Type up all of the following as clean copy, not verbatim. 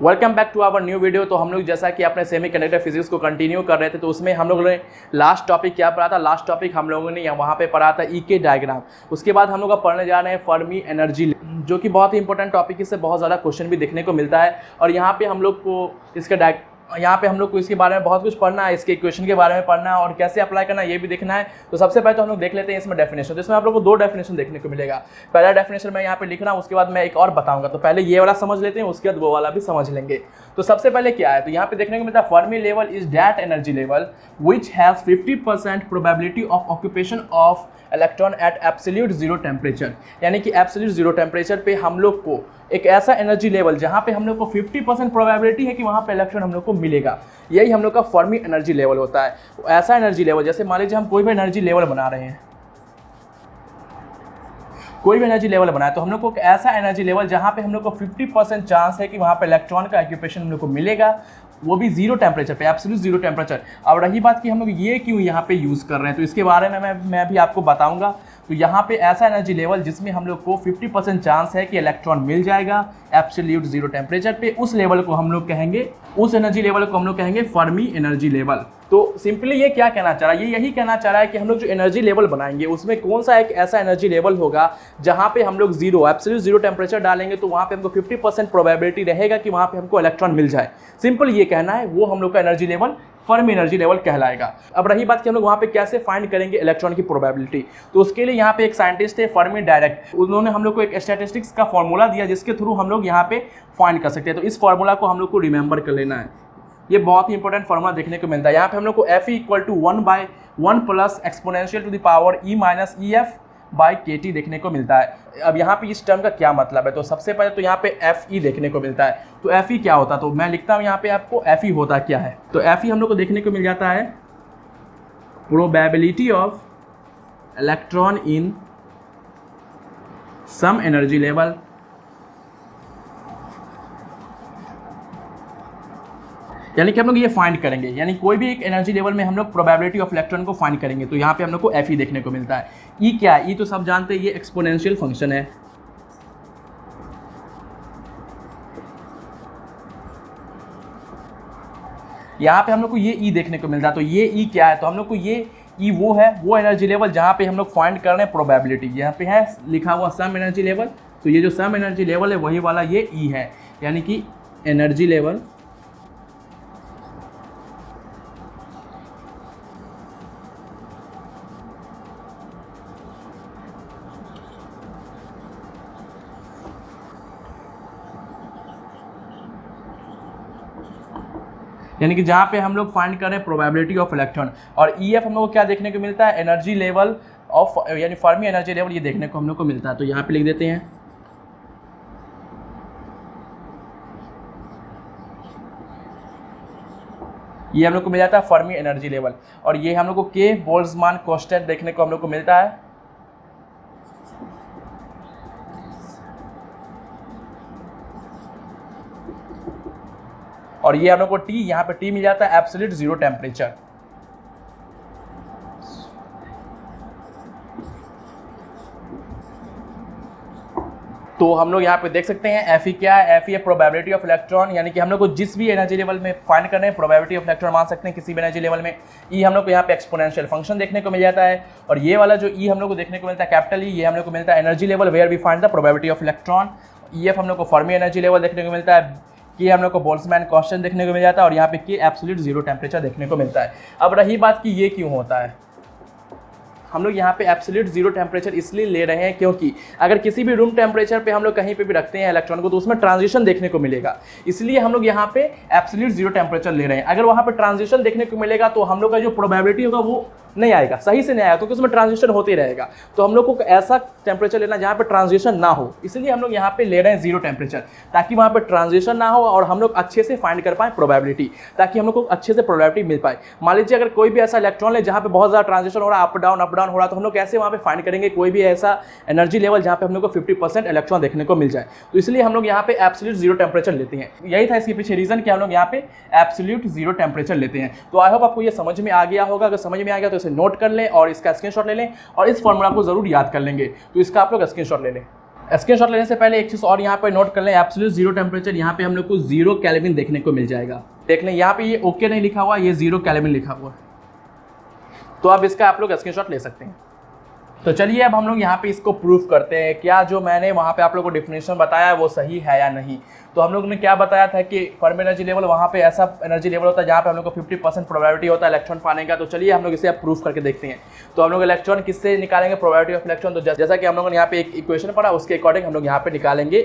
Welcome back to our new video. तो हम लोग जैसा कि अपने सेमीकंडक्टर फिजिक्स को कंटिन्यू कर रहे थे, तो उसमें हम लोगों ने लास्ट टॉपिक क्या पढ़ा था। लास्ट टॉपिक हम लोगों ने वहाँ पे पढ़ा था ई के डायग्राम। उसके बाद हम लोग अब पढ़ने जा रहे हैं फर्मी एनर्जी, जो कि बहुत ही इंपॉर्टेंट टॉपिक है। इससे बहुत ज़्यादा क्वेश्चन भी देखने को मिलता है और यहाँ पे हम लोग को इसके बारे में बहुत कुछ पढ़ना है, इसके इक्वेशन के बारे में पढ़ना है और कैसे अप्लाई करना है ये भी देखना है। तो सबसे पहले तो हम लोग देख लेते हैं इसमें डेफिनेशन। तो इसमें आप लोग को दो डेफिनेशन देखने को मिलेगा। पहला डेफिनेशन मैं यहाँ पे लिख रहा हूँ, उसके बाद मैं एक और बताऊंगा। तो पहले ये वाला समझ लेते हैं, उसके बाद वो वाला भी समझ लेंगे। तो सबसे पहले क्या है, तो यहाँ पे देखने को मिलता है Fermi level is that energy level which has 50% probability of occupation of electron at absolute zero temperature. यानी कि एब्सोल्यूट जीरो टेम्परेचर पे हम लोग को एक ऐसा एनर्जी लेवल जहाँ पे हम लोग को 50% प्रोबेबिलिटी है कि वहाँ पे इलेक्ट्रॉन हम लोग को मिलेगा, यही हम लोग का फर्मी एनर्जी लेवल होता है। ऐसा एनर्जी लेवल, जैसे मान लीजिए हम कोई भी एनर्जी लेवल बना रहे हैं, कोई भी एनर्जी लेवल बनाए, तो हम लोग को ऐसा एनर्जी लेवल जहाँ पे हम लोग को 50% चांस है कि वहाँ पे इलेक्ट्रॉन का ऑक्यूपेशन हम लोग को मिलेगा, वो भी जीरो टेम्परेचर पे, एब्सोल्यूट जीरो टेम्परेचर। अब रही बात कि हम लोग ये क्यों यहाँ पे यूज़ कर रहे हैं, तो इसके बारे में मैं भी आपको बताऊंगा। तो यहाँ पे ऐसा एनर्जी लेवल जिसमें हम लोग को 50% चांस है कि इलेक्ट्रॉन मिल जाएगा एब्सोल्यूट जीरो टेम्परेचर पे, उस लेवल को हम लोग कहेंगे, उस एनर्जी लेवल को हम लोग कहेंगे फर्मी एनर्जी लेवल। तो सिंपली ये क्या कहना चाह रहा है, ये यही कहना चाह रहा है कि हम लोग जो एनर्जी लेवल बनाएंगे उसमें कौन सा एक ऐसा एनर्जी लेवल होगा जहाँ पे हम लोग जीरो एब्सोल्यूट जीरो टेम्परेचर डालेंगे, तो वहाँ पे हमको 50% प्रोबेबिलिटी रहेगा कि वहाँ पे हमको इलेक्ट्रॉन मिल जाए। सिंपल ये कहना है, वो हम लोग का energy level Fermi energy level कहलाएगा। अब रही बात कि हम लोग वहाँ पे कैसे फाइंड करेंगे इलेक्ट्रॉन की प्रोबेबिलिटी, तो उसके लिए यहाँ पे एक साइंटिस्ट है फर्मी डायरेक्ट, उन्होंने हम लोग को एक स्टैटिस्टिक्स का फॉर्मूला दिया जिसके थ्रू हम लोग यहाँ पे फाइंड कर सकते हैं। तो इस फॉर्मूला को हम लोग को रिमेंबर कर लेना है, ये बहुत ही इंपॉर्टेंट फॉर्मूला देखने को मिलता है। यहाँ पे हम लोग को Fe equal to 1/1 plus exponential to the power E minus EF by KT देखने को मिलता है। अब यहाँ पे इस टर्म का क्या मतलब है, तो सबसे पहले तो यहाँ पे Fe देखने को मिलता है। तो Fe क्या होता है, तो मैं लिखता हूँ यहाँ पे आपको Fe होता क्या है। तो Fe हम लोग को देखने को मिल जाता है probability of electron in some energy level यानी कि हम लोग ये फाइंड करेंगे, यानी कोई भी एक एनर्जी लेवल में हम लोग प्रोबेबिलिटी ऑफ इलेक्ट्रॉन को फाइंड करेंगे। तो यहाँ पे हम लोग को Fe देखने को मिलता है। E क्या है, E तो सब जानते हैं, ये एक्सपोनेंशियल फंक्शन है। यहाँ पे हम लोग को ये E देखने को मिलता है। तो ये E क्या है, तो हम लोग को ये E वो है, वो एनर्जी लेवल जहाँ पे हम लोग फाइंड कर रहे हैं प्रोबेबिलिटी। यहाँ पे है लिखा हुआ सम एनर्जी लेवल, तो ये जो सम एनर्जी लेवल है वही वाला ये E है, यानी कि एनर्जी लेवल यानी कि जहाँ पे हम लोग फाइंड कर रहे हैं प्रोबेबिलिटी ऑफ इलेक्ट्रॉन। और EF हम लोग को क्या देखने को मिलता है, एनर्जी लेवल ऑफ यानी फर्मी एनर्जी लेवल, ये देखने को हम लोग को मिलता है। तो यहाँ पे लिख देते हैं ये हम लोग को मिल जाता है फर्मी एनर्जी लेवल। और ये हम लोग को K बोल्ट्जमान कांस्टेंट देखने को हम लोग को मिलता है। और ये हम लोग को T, यहाँ पे T मिल जाता है एब्सोल्यूट जीरो टेम्परेचर। तो हम लोग यहाँ पे देख सकते हैं Fe क्या है, Fe है प्रोबेबिलिटी ऑफ इलेक्ट्रॉन, यानी कि हम लोग को जिस भी एनर्जी लेवल में फाइंड कर रहे हैं प्रोबेबिलिटी ऑफ इलेक्ट्रॉन मान सकते हैं किसी भी एनर्जी लेवल में। E हम लोग को यहाँ पे एक्सपोनेंशियल फंक्शन देखने को मिल जाता है। और ये वाला जो E हम लोग को देखने को मिलता है कैपिटल E, ये हम लोग को मिलता है energy level where we find the probability of electron. EF हम लोग को फर्मी एनर्जी लेवल देखने को मिलता है। K हम लोग को बोल्ट्जमान कांस्टेंट देखने को मिल जाता है। और यहाँ पे K एब्सोल्यूट जीरो टेम्परेचर देखने को मिलता है। अब रही बात कि ये क्यों होता है, हम लोग यहाँ पे एब्सोल्यूट जीरो टेम्परेचर इसलिए ले रहे हैं क्योंकि अगर किसी भी रूम टेम्परेचर पे हम लोग कहीं पे भी रखते हैं इलेक्ट्रॉन को, तो उसमें ट्रांजिशन देखने को मिलेगा, इसलिए हम लोग यहाँ पे एब्सोल्यूट जीरो टेम्परेचर ले रहे हैं। अगर वहाँ पे ट्रांजिशन देखने को मिलेगा तो हम लोग का जो प्रोबेबिलिटी होगा वो नहीं आएगा, सही से नहीं आएगा, क्योंकि उसमें ट्रांजिशन होते रहेगा। तो हम लोग को ऐसा टेम्परेचर लेना जहाँ पे ट्रांजिशन ना हो, इसलिए हम लोग यहाँ पे ले रहे हैं जीरो टेम्परेचर, ताकि वहाँ पे ट्रांजिशन ना हो और हम लोग अच्छे से फाइंड कर पाए प्रोबेबिलिटी, ताकि हम लोग को अच्छे से प्रोबेबिलिटी मिल पाए। मान लीजिए अगर कोई भी ऐसा इलेक्ट्रॉन है जहाँ पे बहुत ज़्यादा ट्रांजिशन हो रहा है, अप डाउन हो रहा है, तो हम लोग कैसे वहाँ पे फाइंड करेंगे कोई भी ऐसा एनर्जी लेवल जहाँ पे हम लोग को 50% इलेक्ट्रॉन देखने को मिल जाए। तो इसलिए हम लोग यहाँ पे एब्सोल्यूट जीरो टेम्परेचर लेते हैं। यही था इसके पीछे रीजन कि हम लोग यहाँ पे एब्सोल्यूट जीरो टेम्परेचर लेते हैं। तो आई होप आपको ये समझ में आ गया होगा। अगर समझ में आ गया तो इसे नोट कर लें और इसका स्क्रीनशॉट ले लें और इस फॉर्मूला को जरूर याद कर लेंगे। तो इसका आप लोग स्क्रीनशॉट ले लें। स्क्रीनशॉट लेने से पहले एक चीज़ और यहाँ पे नोट कर लें, एब्सोल्यूट जीरो टेम्परेचर यहाँ पे हम लोग को 0 केल्विन देखने को मिल जाएगा। देख लें यहाँ पे ये ओके नहीं लिखा हुआ, ये 0 केल्विन लिखा हुआ है, तो अब इसका आप लोग स्क्रीनशॉट ले सकते हैं। तो चलिए अब हम लोग यहाँ पे इसको प्रूफ करते हैं, क्या जो मैंने वहाँ पे आप लोगों को डिफिनेशन बताया है वो सही है या नहीं। तो हम लोग ने क्या बताया था कि फर्मी एनर्जी लेवल वहाँ पे ऐसा एनर्जी लेवल होता है जहाँ पे हम लोग को 50% प्रोबेबिलिटी होता है इलेक्ट्रॉन पाने का। तो चलिए हम लोग इसे अब प्रूफ करके देखते हैं। तो हम लोग इलेक्ट्रॉन किससे निकालेंगे, प्रोबेबिलिटी ऑफ इलेक्ट्रॉन। तो जैसा कि हम लोगों ने यहाँ पे एक इक्वेशन पढ़ा, उसके अकॉर्डिंग हम लोग यहाँ पे निकालेंगे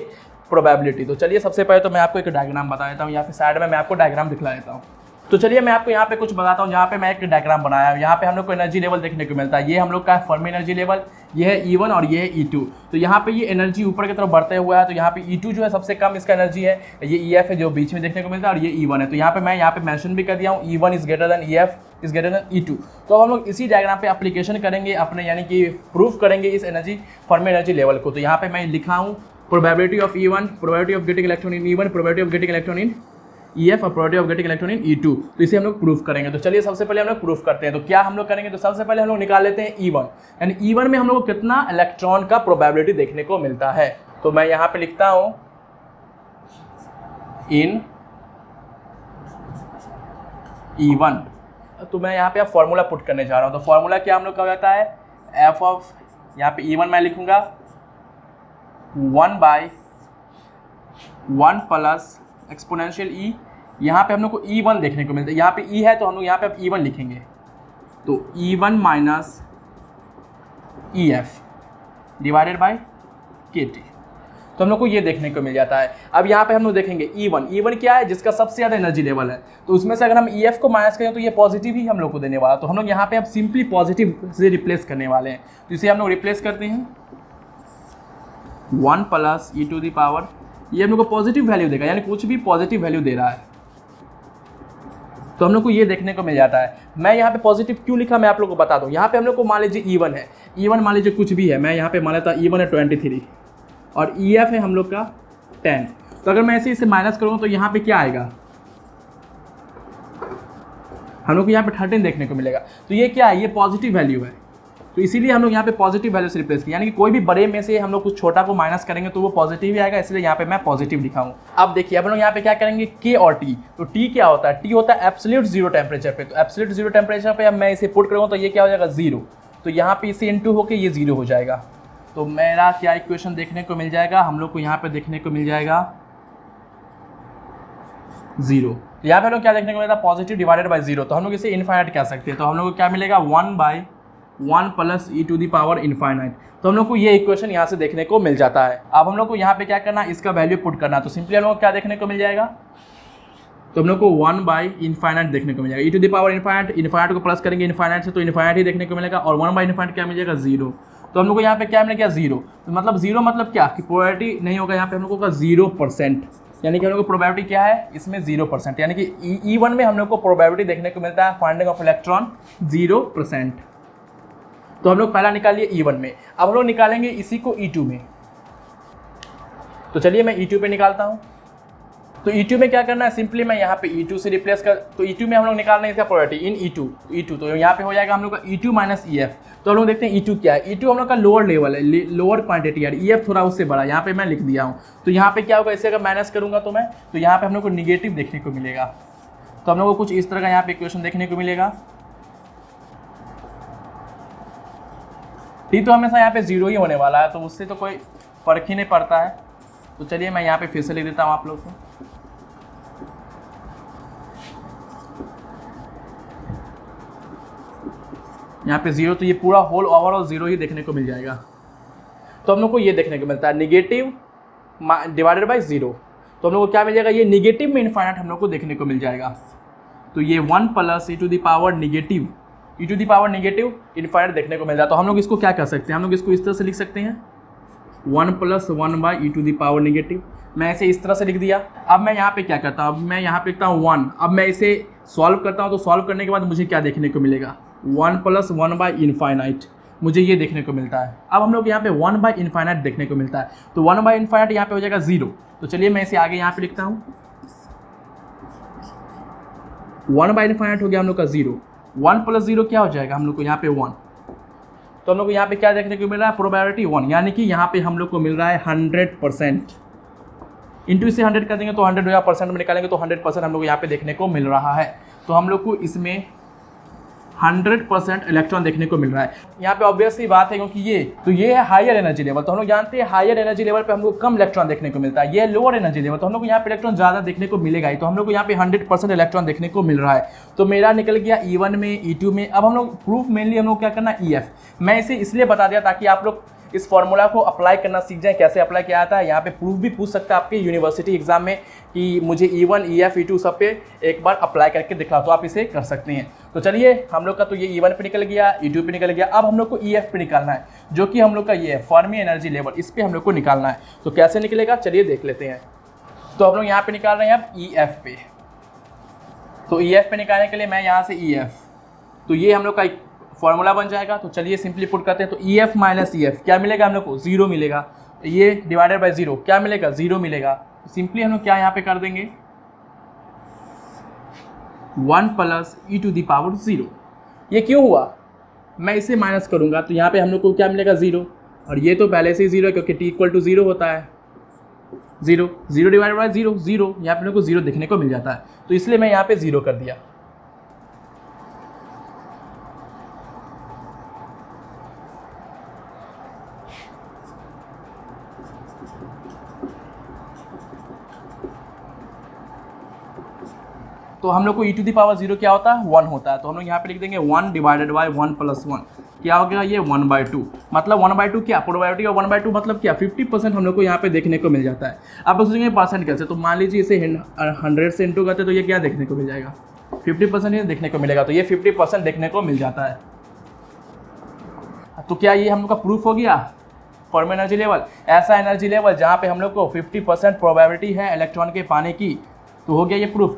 प्रोबेबिलिटी। तो चलिए सबसे पहले तो मैं आपको एक डायग्राम बता देता हूँ, यहाँ पे साइड में मैं आपको डायग्राम दिखला देता हूँ। तो चलिए मैं आपको यहाँ पे कुछ बताता हूँ। यहाँ पे मैं एक डायग्राम बनाया है, यहाँ पे हम लोग को एनर्जी लेवल देखने को मिलता है। ये हम लोग का फर्मी एनर्जी लेवल, ये है E1 और ये है E2। तो यहाँ पे ये एनर्जी ऊपर की तरफ बढ़ते हुआ है। तो यहाँ पे E2 जो है सबसे कम इसका एनर्जी है, ये EF है जो बीच में देखने को मिलता है, और ये E1 है। तो यहाँ पे मैं यहाँ पे मेंशन भी कर दिया हूँ, E1 is greater than EF is greater than E2। तो हम लोग इसी डायग्राम पे एप्लीकेशन करेंगे अपने, यानी कि प्रूफ करेंगे इस एनर्जी फर्मी एनर्जी लेवल को। तो यहाँ पे मैं लिखा हूँ probability of E1, probability of getting electron in E1, probability of getting electron in EF और probability of getting electron in E2। तो इसे हम लोग प्रूफ करेंगे। तो चलिए सबसे पहले हम लोग प्रूफ करते हैं। तो क्या हम लोग करेंगे, तो सबसे पहले हम लोग निकाल लेते हैं E1, यानी E1 में हम लोग को कितना इलेक्ट्रॉन का प्रोबेबिलिटी देखने को मिलता है। तो मैं यहाँ पे लिखता हूँ इन E1। तो मैं यहाँ पे अब फॉर्मूला पुट करने जा रहा हूँ। तो फॉर्मूला क्या हम लोग का हो जाता है, एफ ऑफ, यहाँ पे E1 मैं लिखूंगा 1/1 प्लस एक्सपोनेंशियल E। यहाँ पे हम लोग को E1 देखने को मिलता है, यहाँ पे E है तो हम लोग यहाँ पे अब E1 लिखेंगे। तो E1 minus EF divided by KT। तो हम लोग को ये देखने को मिल जाता है। अब यहाँ पे हम लोग देखेंगे E1 क्या है, जिसका सबसे ज़्यादा एनर्जी लेवल है। तो उसमें से अगर हम EF को माइनस करें तो ये पॉजिटिव ही हम लोग को देने वाला। तो हम लोग यहाँ पे अब सिंपली पॉजिटिव से रिप्लेस करने वाले हैं। तो इसे हम लोग रिप्लेस करते हैं 1 plus E to the power, ये हम लोग को पॉजिटिव वैल्यू देगा, यानी कुछ भी पॉजिटिव वैल्यू दे रहा है। तो हम लोग को ये देखने को मिल जाता है। मैं यहाँ पे पॉजिटिव क्यों लिखा मैं आप लोग को बता दूँ। यहाँ पे हम लोग को मान लीजिए E1 है, E1 मान लीजिए कुछ भी है, मैं यहाँ पे मान लेता E1 है 23 और EF है हम लोग का 10। तो अगर मैं ऐसे इसे माइनस करूँ तो यहाँ पे क्या आएगा, हम लोग को यहाँ पे 13 देखने को मिलेगा। तो ये क्या है, ये पॉजिटिव वैल्यू है। तो इसीलिए हम लोग यहाँ पे पॉजिटिव वैल्यू से रिप्लेस किया, यानी कि कोई भी बड़े में से हम लोग कुछ छोटा को माइनस करेंगे तो वो पॉजिटिव ही आएगा, इसलिए यहाँ पे मैं पॉजिटिव लिखा हूँ। अब देखिए अब लोग यहाँ पे क्या करेंगे, K और T। तो T क्या होता है, T होता है एब्सोल्यूट जीरो टेम्परेचर पे। तो एब्सोल्यूट जीरो टेम्परेचर पे अब मैं इसे पुट करूँगा तो ये क्या हो जाएगा 0। तो यहाँ पे इसे इनटू होकर ये 0 हो जाएगा। तो मेरा क्या इक्वेशन देखने को मिल जाएगा, हम लोग को यहाँ पे देखने को मिल जाएगा 0। यहाँ पे हम लोग क्या देखने को मिलेगा, पॉजिटिव डिवाइडेड बाय 0। तो हम लोग इसे इनफाइनाइट कह सकते हैं। तो हम लोग को क्या मिलेगा 1/1 plus E to the power infinite. तो हम लोग को ये इक्वेशन यहाँ से देखने को मिल जाता है। अब हम लोग को यहाँ पे क्या करना है, इसका वैल्यू पुट करना। तो सिंपली हम लोग को क्या देखने को मिल जाएगा, तो हम लोग को 1/इनफाइनाइट देखने को मिल जाएगा। E to the power infinite, infinite को प्लस करेंगे इनफाइनाइट से तो इनफाइनाइट ही देखने को मिलेगा, और 1/इनफाइनाइट क्या मिल जाएगा 0। तो हम लोग को यहाँ पे क्या मिलेगा 0। तो मतलब 0 मतलब क्या कि प्रोबेबिलिटी नहीं होगा, यहाँ पे हम लोग को 0%, यानी कि हम लोग को प्रोबेबिलिटी क्या है इसमें 0%, यानी कि E1 में हम लोग को प्रोबेबिलिटी देखने को मिलता है फाइंडिंग ऑफ इलेक्ट्रॉन 0%। तो हम लोग पहला निकाल लिए E1 में। अब हम लोग निकालेंगे इसी को E2 में। तो चलिए मैं E2 पे निकालता हूँ। तो E2 में क्या करना है, सिंपली मैं यहाँ पे E2 से रिप्लेस कर, तो E2 में हम लोग निकालना है इसका प्रोबेबिलिटी इन E2। तो यहाँ पे हो जाएगा हम लोग का E2 माइनस EF। तो हम लोग देखते हैं E2 क्या है। E2 हम लोग का लोअर लेवल है, लोअर क्वांटिटी है, EF थोड़ा उससे बड़ा, यहाँ पे मैं लिख दिया हूँ। तो यहाँ पे क्या होगा, इसे अगर माइनस करूँगा तो मैं, तो यहाँ पे हम लोग को निगेटिव देखने को मिलेगा। तो हम लोग को कुछ इस तरह का यहाँ पे इक्वेशन देखने को मिलेगा। T तो हमेशा यहाँ पे 0 ही होने वाला है, तो उससे तो कोई फर्क ही नहीं पड़ता है। तो चलिए मैं यहाँ पे फिर से लिख देता हूँ आप लोग को। यहाँ पे 0, तो ये पूरा होल ओवरऑल 0 ही देखने को मिल जाएगा। तो हम लोग को ये देखने को मिलता है निगेटिव डिवाइडेड बाय 0। तो हम लोग को क्या मिल जाएगा, ये निगेटिव में इनफाइनाइट हम लोग को देखने को मिल जाएगा। तो ये 1 plus E to the power negative, E to the power negative infinite देखने को मिल जाता है। तो हम लोग इसको क्या कर सकते हैं, हम लोग इसको इस तरह से लिख सकते हैं 1 plus 1/E to the power negative. मैं इसे इस तरह से लिख दिया। अब मैं यहाँ पे क्या करता हूँ, अब मैं यहाँ पे लिखता हूँ 1। अब मैं इसे सॉल्व करता हूँ, तो सॉल्व करने के बाद मुझे क्या देखने को मिलेगा, 1 प्लस 1/इनफाइनाइट मुझे ये देखने को मिलता है। अब हम लोग यहाँ पे 1/इनफाइनाइट देखने को मिलता है। तो 1/इनफाइनाइट यहाँ पे हो जाएगा 0। तो चलिए मैं इसे आगे यहाँ पे लिखता हूँ, 1/इनफाइनाइट हो गया हम लोग का 0। 1 प्लस 0 क्या हो जाएगा हम लोग को यहाँ पे 1। तो हम लोग को यहाँ पे क्या देखने को मिल रहा है, प्रोबेबिलिटी 1, यानी कि यहाँ पे हम लोग को मिल रहा है 100%। इंटू इसे 100 कर देंगे तो 100 या परसेंट में निकालेंगे तो 100% हम लोग को यहाँ पे देखने को मिल रहा है। तो हम लोग को इसमें 100% इलेक्ट्रॉन देखने को मिल रहा है। यहाँ पे ऑब्वियसली बात है क्योंकि ये है हायर एनर्जी लेवल, तो हम लोग जानते हैं हायर एनर्जी लेवल पे हमको कम इलेक्ट्रॉन देखने को मिलता है। ये लोअर एनर्जी लेवल, तो हम लोग को यहाँ पे इलेक्ट्रॉन ज़्यादा देखने को मिलेगा ही। तो हम लोग को यहाँ पे 100% इलेक्ट्रॉन देखने को मिल रहा है। तो मेरा निकल गया E1 में, E2 में। अब हम लोग प्रूफ मेनली हम लोग क्या करना, EF। मैं इसे इसलिए बता दिया ताकि आप लोग इस फॉर्मूला को अप्लाई करना सीख जाए, कैसे अप्लाई किया जाता है। यहाँ पे प्रूफ भी पूछ सकता है आपके यूनिवर्सिटी एग्जाम में कि मुझे E1, EF, E2 सब पे एक बार अप्लाई करके दिखाओ, तो आप इसे कर सकते हैं। तो चलिए हम लोग का तो ये E1 पे निकल गया, E2 पे निकल गया। अब हम लोग को EF पे निकालना है, जो कि हम लोग का ये है फर्मी एनर्जी लेवल, इस पर हम लोग को निकालना है। तो कैसे निकलेगा चलिए देख लेते हैं। तो हम लोग यहाँ पे निकाल रहे हैं अब EF पे। तो EF पे निकालने के लिए मैं यहाँ से EF, तो ये हम लोग का एक फॉर्मूला बन जाएगा। तो चलिए सिंपली पुट करते हैं। तो EF माइनस EF क्या मिलेगा हम लोग को, 0 मिलेगा। ये डिवाइडेड बाय 0 क्या मिलेगा, 0 मिलेगा। तो सिंपली हम लोग क्या यहाँ पे कर देंगे, 1 प्लस e⁻0। ये क्यों हुआ, मैं इसे माइनस करूँगा तो यहाँ पे हम लोग को क्या मिलेगा, 0। और ये तो पहले से ही 0 है क्योंकि t=0 होता है। 0 डिवाइडेड बाय 0 0, यहाँ पे हम लोग को 0 देखने को मिल जाता है। तो इसलिए मैं यहाँ पे 0 कर दिया। तो हम लोग को e⁻0 क्या होता है, 1 होता है। तो हम लोग यहाँ पे लिख देंगे 1 डिवाइडेड बाय 1 प्लस 1 क्या हो गया, ये 1/2। मतलब 1/2 क्या, प्रोबेबिलिटी ऑफ 1/2 मतलब क्या, 50% हम लोग को यहाँ पे देखने को मिल जाता है। आप सोचेंगे परसेंट कैसे, तो मान लीजिए इसे 100 से इंटू करते तो ये क्या देखने को मिल जाएगा, 50% ही देखने को मिलेगा। तो ये 50% देखने को मिल जाता है। तो क्या ये हम लोग का प्रूफ हो गया, फर्मी एनर्जी लेवल, ऐसा एनर्जी लेवल जहाँ पे हम लोग को 50% प्रोबेबिलिटी है इलेक्ट्रॉन के पाने की। तो हो गया ये प्रूफ।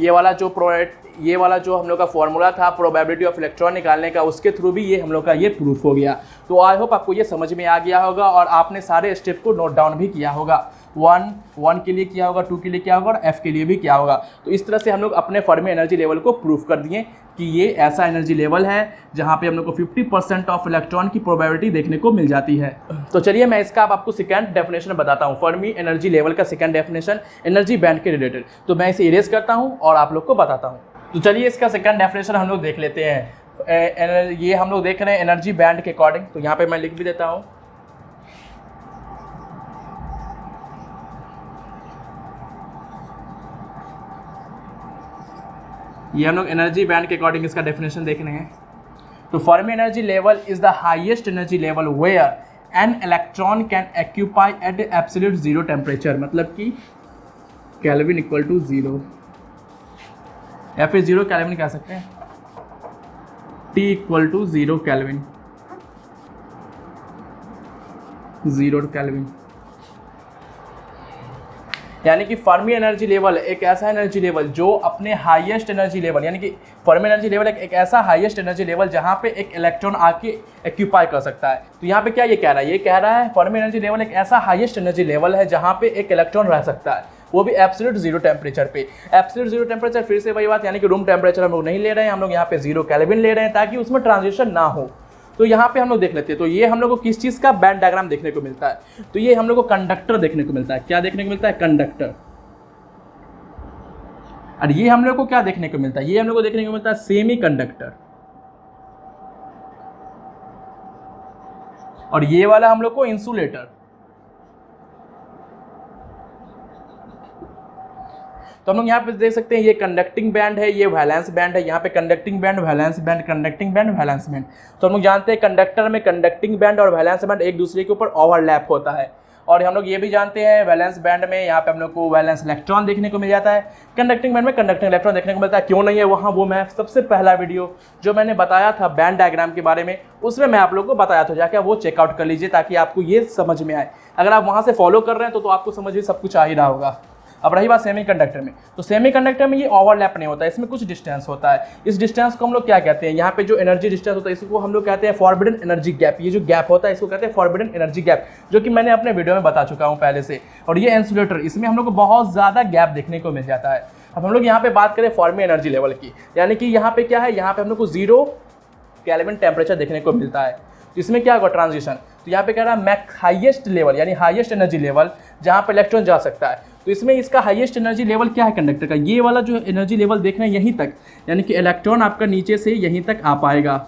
ये वाला जो हम लोग का फॉर्मूला था प्रोबेबिलिटी ऑफ इलेक्ट्रॉन निकालने का, उसके थ्रू भी ये हम लोग का ये प्रूफ हो गया। तो आई होप आपको ये समझ में आ गया होगा और आपने सारे स्टेप को नोट डाउन भी किया होगा। 1 के लिए किया होगा, 2 के लिए किया होगा और F के लिए भी किया होगा। तो इस तरह से हम लोग अपने फर्मी एनर्जी लेवल को प्रूफ कर दिए कि ये ऐसा एनर्जी लेवल है जहाँ पे हम लोग को 50% ऑफ इलेक्ट्रॉन की प्रोबेबिलिटी देखने को मिल जाती है। तो चलिए मैं इसका अब आपको सेकंड डेफिनेशन बताता हूँ, फर्मी एनर्जी लेवल का सेकंड डेफिनेशन एनर्जी बैंड के रिलेटेड। तो मैं इसे इरेज करता हूँ और आप लोग को बताता हूँ। तो चलिए इसका सेकंड डेफिनेशन हम लोग देख लेते हैं। ये हम लोग देख रहे हैं एनर्जी बैंड के अकॉर्डिंग। तो यहाँ पे मैं लिख भी देता हूँ, ये हम लोग एनर्जी बैंड के अकॉर्डिंग इसका डेफिनेशन देख रहे हैं। तो Fermi energy level is the highest energy level where an electron can occupy at absolute 0 temperature, मतलब कि केल्विन इक्वल टू 0, या फिर 0 केल्विन कह सकते हैं, T equal to 0 kelvin, 0 kelvin. यानी कि फर्मी एनर्जी लेवल एक ऐसा एनर्जी लेवल जो अपने हाईएस्ट एनर्जी लेवल, यानी कि फर्मी एनर्जी लेवल एक ऐसा हाईएस्ट एनर्जी लेवल जहाँ पे एक इलेक्ट्रॉन आके ऑक्यूपाई कर सकता है। तो यहाँ पे क्या ये कह रहा है, ये कह रहा है फर्मी एनर्जी लेवल एक ऐसा हाईएस्ट एनर्जी लेवल है जहाँ पे एक इलेक्ट्रॉन रह सकता है, वो भी एब्सोल्यूट 0 टेम्परेचर पे। एब्सोल्यूट 0 टेम्परेचर फिर से वही बात, यानी कि रूम टेम्परेचर हम लोग नहीं ले रहे हैं, हम लोग यहाँ पे 0 केल्विन ले रहे हैं ताकि उसमें ट्रांजिशन ना हो। तो यहाँ पे हम लोग देख लेते हैं। तो ये हम लोग को किस चीज़ का बैंड डायग्राम देखने को मिलता है, तो ये हम लोग को कंडक्टर देखने को मिलता है। क्या देखने को मिलता है, कंडक्टर। और ये हम लोग को क्या देखने को मिलता है, ये हम लोग को देखने को मिलता है सेमी कंडक्टर। और ये वाला हम लोग को इंसुलेटर। तो हम लोग यहाँ पे देख सकते हैं ये कंडक्टिंग बैंड है, ये वैलेंस बैंड है। यहाँ पे conducting band, valence band, conducting band, valence band. तो हम लोग जानते हैं कंडक्टर में कंडक्टिंग बैंड और वैलेंस बैंड एक दूसरे के ऊपर ओवरलैप होता है। और हम लोग ये भी जानते हैं वैलेंस बैंड में यहाँ पे हम लोग को वैलेंस इलेक्ट्रॉन देखने को मिल जाता है, कंडक्टिंग बैंड में कंडक्टिंग इलेक्ट्रॉन देखने को मिलता है। क्यों नहीं है वहाँ, वो मैं सबसे पहला वीडियो जो मैंने बताया था बैंड डायग्राम के बारे में, उसमें मैं आप लोग को बताया था, जाके वो चेकआउट कर लीजिए ताकि आपको ये समझ में आए। अगर आप वहाँ से फॉलो कर रहे हैं तो आपको समझ में सब कुछ आ ही रहा होगा। अब रही बात सेमी कंडक्टर में, तो सेमी कंडक्टर में ये ओवरलैप नहीं होता है, इसमें कुछ डिस्टेंस होता है। इस डिस्टेंस को हम लोग क्या कहते हैं, यहाँ पे जो एनर्जी डिस्टेंस होता है इसको हम लोग कहते हैं फॉरबिडन एनर्जी गैप। ये जो गैप होता है इसको कहते हैं फॉरबिडन एनर्जी गैप, जो कि मैंने अपने वीडियो में बता चुका हूँ पहले से। और ये इंसुलेटर, इसमें हम लोग को बहुत ज़्यादा गैप देखने को मिल जाता है। अब हम लोग यहाँ पे बात करें फर्मी एनर्जी लेवल की, यानी कि यहाँ पे क्या है, यहाँ पे हम लोग को 0 केल्विन टेम्परेचर देखने को मिलता है। तो इसमें क्या होगा ट्रांजिशन, तो यहाँ पे कह रहा है हाईएस्ट लेवल यानी हाईएस्ट एनर्जी लेवल जहाँ पे इलेक्ट्रॉन जा सकता है। तो इसमें इसका हाईएस्ट एनर्जी लेवल क्या है कंडक्टर का, ये वाला जो एनर्जी लेवल देख रहे हैं यहीं तक, यानी कि इलेक्ट्रॉन आपका नीचे से यहीं तक आ पाएगा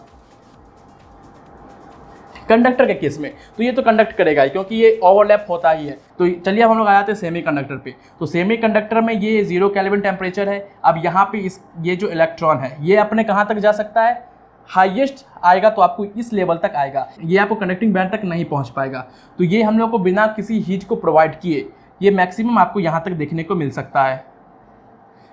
कंडक्टर के केस में। तो ये तो कंडक्ट करेगा क्योंकि ये ओवरलैप होता ही है। तो चलिए अब हम लोग आ जाते हैं सेमी कंडक्टर पे। तो सेमी कंडक्टर में ये 0 केल्विन टेम्परेचर है। अब यहाँ पे ये जो इलेक्ट्रॉन है ये अपने कहाँ तक जा सकता है, हाईएस्ट आएगा तो आपको इस लेवल तक आएगा, ये आपको कंडक्टिंग बैंड तक नहीं पहुँच पाएगा। तो ये हम लोग को बिना किसी हीट को प्रोवाइड किए ये मैक्सिमम आपको यहाँ तक देखने को मिल सकता है,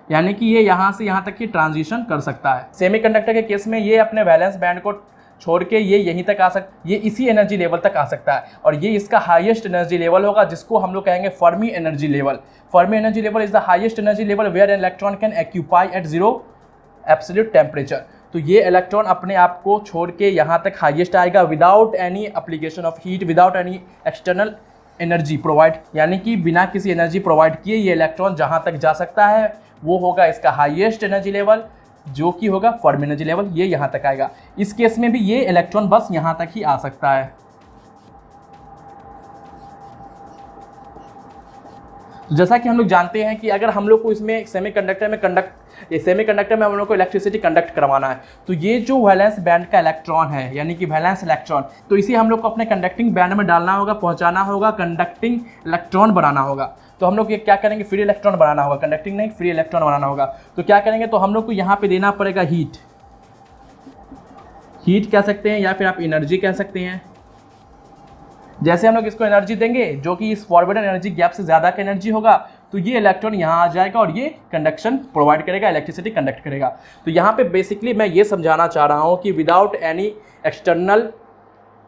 यानी कि ये यहाँ से यहाँ तक की ट्रांजिशन कर सकता है। सेमीकंडक्टर के केस में ये अपने वैलेंस बैंड को छोड़ के ये यहीं तक आ सकता, ये इसी एनर्जी लेवल तक आ सकता है और ये इसका हाईएस्ट एनर्जी लेवल होगा, जिसको हम लोग कहेंगे Fermi energy level. Fermi energy level is the highest energy level where an electron can occupy at 0 absolute temperature. तो ये इलेक्ट्रॉन अपने आप को छोड़ के यहाँ तक हाईएस्ट आएगा without any application of heat, without any external energy provide, यानी कि बिना किसी एनर्जी प्रोवाइड किए ये इलेक्ट्रॉन जहाँ तक जा सकता है वो होगा इसका हाईएस्ट एनर्जी लेवल, जो कि होगा फर्मी एनर्जी लेवल, ये यहाँ तक आएगा। इस केस में भी ये इलेक्ट्रॉन बस यहाँ तक ही आ सकता है। जैसा कि हम लोग जानते हैं कि अगर हम लोग को इसमें सेमीकंडक्टर में हम लोग को इलेक्ट्रिसिटी कंडक्ट करवाना है, तो ये जो वैलेंस बैंड का इलेक्ट्रॉन है यानी कि वैलेंस इलेक्ट्रॉन, तो इसे हम लोग को अपने कंडक्टिंग बैंड में डालना होगा, पहुंचाना होगा, कंडक्टिंग इलेक्ट्रॉन बनाना होगा। तो हम लोग ये क्या करेंगे, फ्री इलेक्ट्रॉन बनाना होगा, कंडक्टिंग नहीं फ्री इलेक्ट्रॉन बनाना होगा। तो क्या करेंगे, तो हम लोग को यहाँ पे देना पड़ेगा हीट कह सकते हैं या फिर आप एनर्जी कह सकते हैं। जैसे हम लोग इसको एनर्जी देंगे जो कि इस फॉरवर्डन एनर्जी गैप से ज़्यादा का एनर्जी होगा, तो ये इलेक्ट्रॉन यहाँ आ जाएगा और ये कंडक्शन प्रोवाइड करेगा, इलेक्ट्रिसिटी कंडक्ट करेगा। तो यहाँ पे बेसिकली मैं ये समझाना चाह रहा हूँ कि विदाउट एनी एक्सटर्नल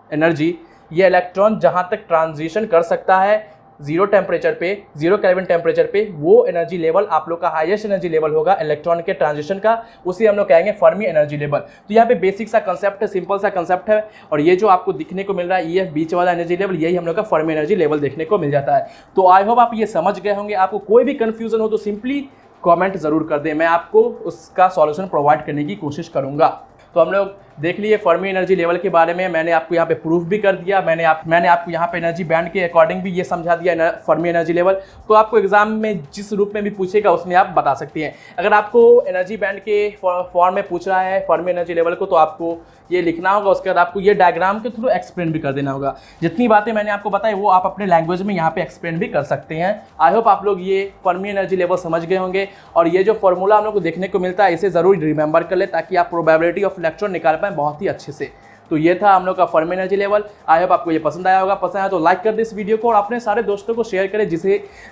एनर्जी ये इलेक्ट्रॉन जहाँ तक ट्रांजिशन कर सकता है 0 टेम्परेचर पे, 0 केल्विन टेम्परेचर पे, वो एनर्जी लेवल आप लोग का हाईएस्ट एनर्जी लेवल होगा इलेक्ट्रॉन के ट्रांजिशन का, उसी हम लोग कहेंगे फर्मी एनर्जी लेवल। तो यहाँ पे बेसिक सा कंसेप्ट है, सिंपल सा कंसेप्ट है, और ये जो आपको दिखने को मिल रहा है EF बीच वाला एनर्जी लेवल, यही हम लोग का फर्मी एनर्जी लेवल देखने को मिल जाता है। तो आई होप आप ये समझ गए होंगे। आपको कोई भी कन्फ्यूजन हो तो सिंपली कॉमेंट ज़रूर कर दें, मैं आपको उसका सॉल्यूशन प्रोवाइड करने की कोशिश करूँगा। तो हम लोग देख लिए फर्मी एनर्जी लेवल के बारे में, मैंने आपको यहाँ पे प्रूफ भी कर दिया, मैंने आपको यहाँ पे एनर्जी बैंड के अकॉर्डिंग भी ये समझा दिया फर्मी एनर्जी लेवल। तो आपको एग्जाम में जिस रूप में भी पूछेगा उसमें आप बता सकती हैं। अगर आपको एनर्जी बैंड के फॉर्म में पूछ रहा है फर्मी एनर्जी लेवल को, तो आपको ये लिखना होगा, उसके बाद आपको ये डायग्राम के थ्रू एक्सप्लेन भी कर देना होगा। जितनी बातें मैंने आपको बताई वो आप अपने लैंग्वेज में यहाँ पे एक्सप्लेन भी कर सकते हैं। आई होप आप लोग ये फर्मी एनर्जी लेवल समझ गए होंगे, और ये जो फॉर्मूला हम लोग को देखने को मिलता है इसे ज़रूर रिमेंबर कर ले, ताकि आप प्रोबेबिलिटी ऑफ इलेक्ट्रॉन निकाल पाएँ बहुत ही अच्छे से। तो ये था हम लोग का Fermi energy level. I hope आपको ये पसंद आया होगा। पसंद आया तो लाइक कर दे इस वीडियो को, और अपने सारे दोस्तों को शेयर करें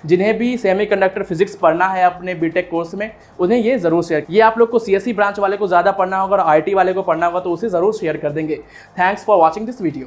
जिन्हें भी सेमीकंडक्टर फिजिक्स पढ़ना है अपने बीटेक कोर्स में, उन्हें ये जरूर शेयर। ये आप लोग को CSE ब्रांच वाले को ज़्यादा पढ़ना होगा और IT वाले को पढ़ना होगा, तो उसे ज़रूर शेयर कर देंगे। Thanks for watching this video.